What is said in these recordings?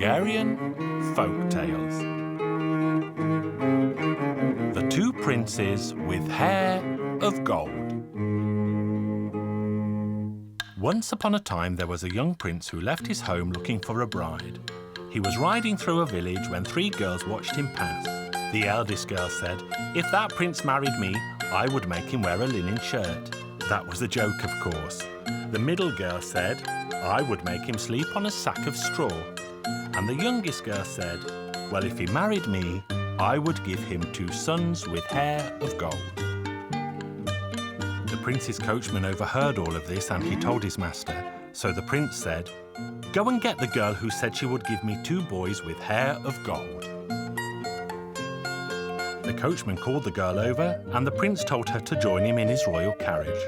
Hungarian Folk Tales. The Two Princes with Hair of Gold. Once upon a time there was a young prince who left his home looking for a bride. He was riding through a village when three girls watched him pass. The eldest girl said, "If that prince married me, I would make him wear a linen shirt." That was a joke, of course. The middle girl said, "I would make him sleep on a sack of straw." And the youngest girl said, "Well, if he married me, I would give him 2 sons with hair of gold." The prince's coachman overheard all of this and he told his master. So the prince said, "Go and get the girl who said she would give me 2 boys with hair of gold." The coachman called the girl over and the prince told her to join him in his royal carriage.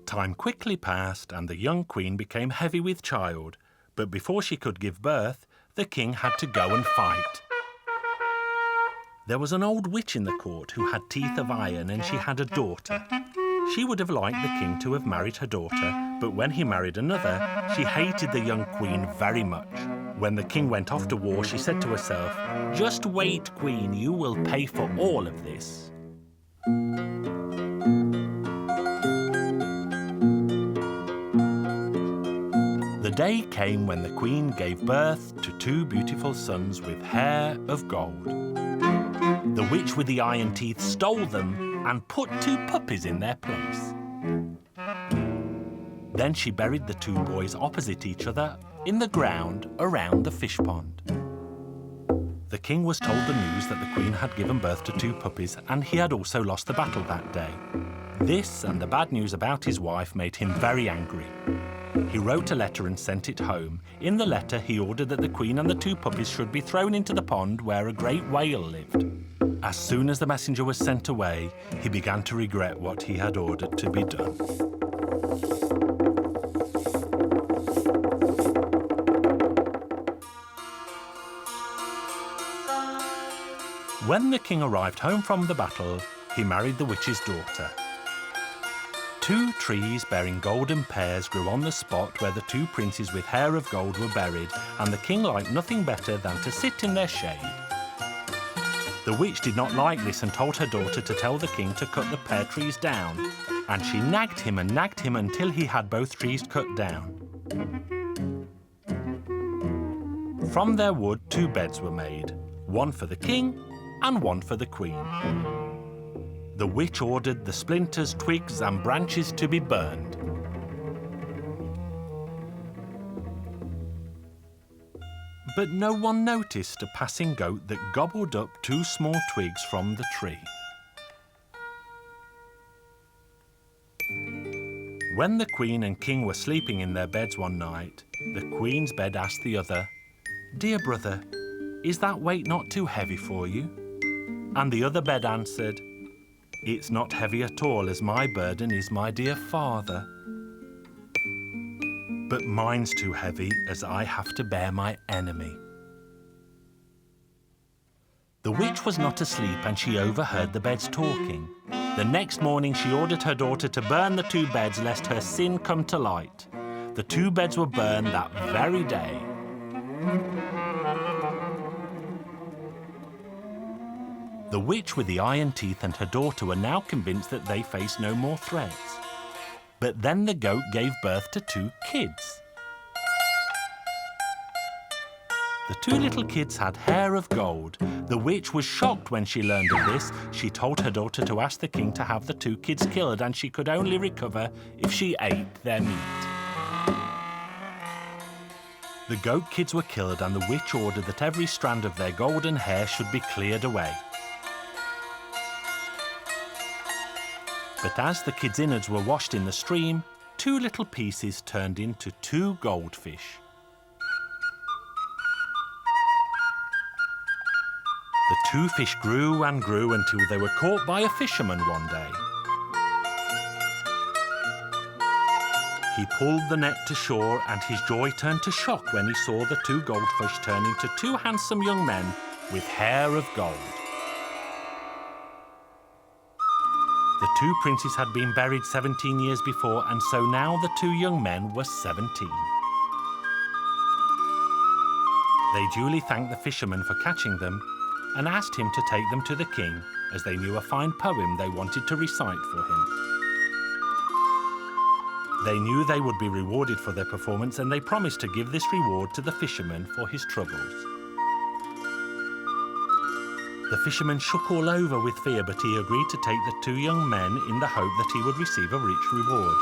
Time quickly passed and the young queen became heavy with child, but before she could give birth, the king had to go and fight. There was an old witch in the court who had teeth of iron and she had a daughter. She would have liked the king to have married her daughter, but when he married another, she hated the young queen very much. When the king went off to war, she said to herself, "Just wait, queen, you will pay for all of this." The day came when the queen gave birth to 2 beautiful sons with hair of gold. The witch with the iron teeth stole them and put 2 puppies in their place. Then she buried the 2 boys opposite each other in the ground around the fish pond. The king was told the news that the queen had given birth to 2 puppies and he had also lost the battle that day. This and the bad news about his wife made him very angry. He wrote a letter and sent it home. In the letter, he ordered that the queen and the 2 puppies should be thrown into the pond where a great whale lived. As soon as the messenger was sent away, he began to regret what he had ordered to be done. When the king arrived home from the battle, he married the witch's daughter. 2 trees bearing golden pears grew on the spot where the 2 princes with hair of gold were buried, and the king liked nothing better than to sit in their shade. The witch did not like this and told her daughter to tell the king to cut the pear trees down, and she nagged him until he had both trees cut down. From their wood 2 beds were made, one for the king and one for the queen. The witch ordered the splinters, twigs and branches to be burned. But no one noticed a passing goat that gobbled up 2 small twigs from the tree. When the queen and king were sleeping in their beds one night, the queen's bed asked the other, "Dear brother, is that weight not too heavy for you?" And the other bed answered, "It's not heavy at all, as my burden is my dear father. But mine's too heavy, as I have to bear my enemy." The witch was not asleep and she overheard the beds talking. The next morning she ordered her daughter to burn the 2 beds lest her sin come to light. The 2 beds were burned that very day. The witch with the iron teeth and her daughter were now convinced that they faced no more threats. But then the goat gave birth to 2 kids. The 2 little kids had hair of gold. The witch was shocked when she learned of this. She told her daughter to ask the king to have the 2 kids killed, and she could only recover if she ate their meat. The goat kids were killed, and the witch ordered that every strand of their golden hair should be cleared away. But as the kids' innards were washed in the stream, 2 little pieces turned into 2 goldfish. The 2 fish grew and grew until they were caught by a fisherman one day. He pulled the net to shore and his joy turned to shock when he saw the 2 goldfish turn into 2 handsome young men with hair of gold. The two princes had been buried 17 years before, and so now the two young men were 17. They duly thanked the fisherman for catching them and asked him to take them to the king, as they knew a fine poem they wanted to recite for him. They knew they would be rewarded for their performance, and they promised to give this reward to the fisherman for his troubles. The fisherman shook all over with fear, but he agreed to take the two young men in the hope that he would receive a rich reward.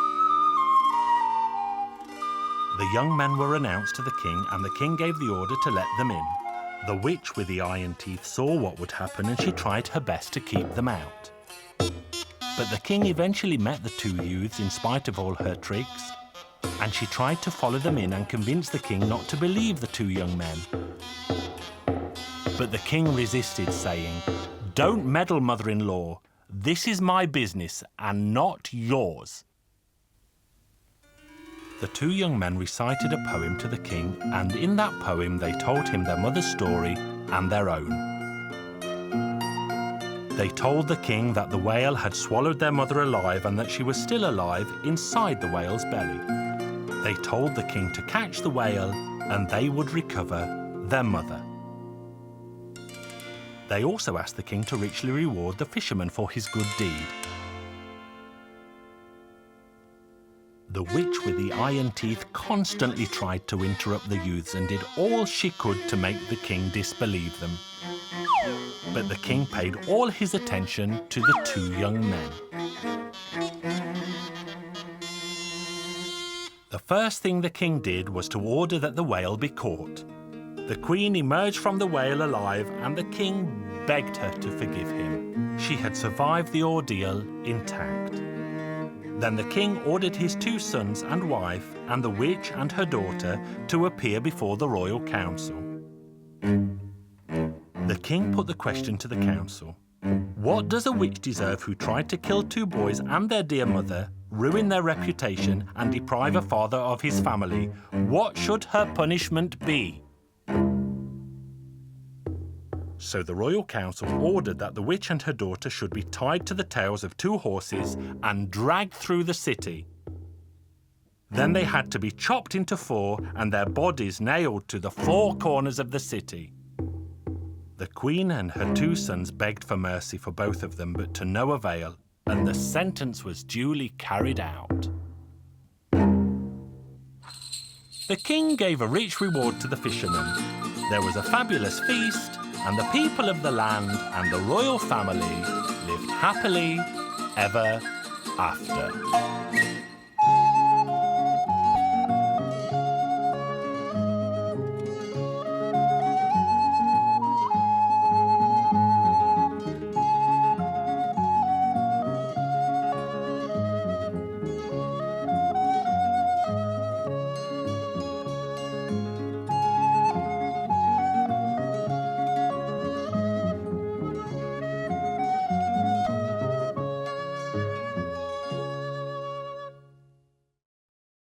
The young men were announced to the king, and the king gave the order to let them in. The witch with the iron teeth saw what would happen, and she tried her best to keep them out. But the king eventually met the two youths in spite of all her tricks, and she tried to follow them in and convince the king not to believe the two young men. But the king resisted, saying, "Don't meddle, mother-in-law. This is my business and not yours." The two young men recited a poem to the king, and in that poem they told him their mother's story and their own. They told the king that the whale had swallowed their mother alive and that she was still alive inside the whale's belly. They told the king to catch the whale and they would recover their mother. They also asked the king to richly reward the fisherman for his good deed. The witch with the iron teeth constantly tried to interrupt the youths and did all she could to make the king disbelieve them. But the king paid all his attention to the two young men. The first thing the king did was to order that the whale be caught. The queen emerged from the whale alive, and the king begged her to forgive him. She had survived the ordeal intact. Then the king ordered his two sons and wife and the witch and her daughter to appear before the royal council. The king put the question to the council: "What does a witch deserve who tried to kill two boys and their dear mother, ruin their reputation and deprive a father of his family? What should her punishment be?" So the royal council ordered that the witch and her daughter should be tied to the tails of two horses and dragged through the city. Then they had to be chopped into four and their bodies nailed to the four corners of the city. The queen and her two sons begged for mercy for both of them, but to no avail, and the sentence was duly carried out. The king gave a rich reward to the fishermen. There was a fabulous feast, and the people of the land and the royal family lived happily ever after.